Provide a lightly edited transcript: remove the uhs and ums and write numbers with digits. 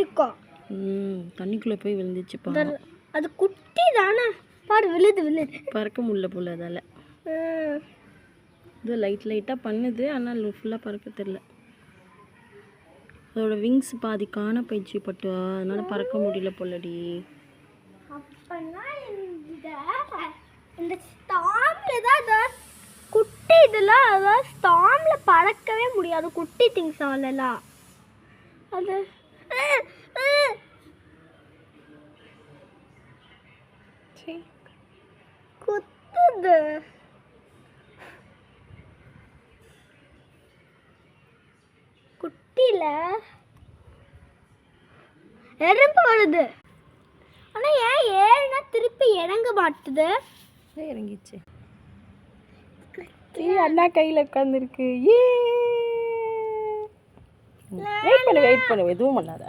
இருக்கும். தண்ணிக்குள்ளே போய் விழுந்துச்சுப்பா. அது குட்டி தானே, பாரு விழுது. பறக்க முடியல போல அதால். இது லைட்டாக பண்ணுது, ஆனால் ஃபுல்லாக பறக்க தெரியல. அதோட விங்ஸ் பாதி காண போயிடுச்சு பட்டு, அதனால பறக்க முடியல போலடி. அப்பனா இந்த ஸ்டாம்ல தான் குட்டி இதெல்லாம், அதாவது ஸ்டாம்ல பறக்கவே முடியாது குட்டி திங்ஸ் ஆலலாம். அது குத்துது. குட்டில எறும்பு வருது, ஆனா ஏன் ஏறுனா திருப்பி இறங்க மாட்டுது? இறங்கிச்சு. அண்ணா கையில் உட்காந்துருக்கு. வெயிட் பண்ணு, எதுவும் பண்ணாத.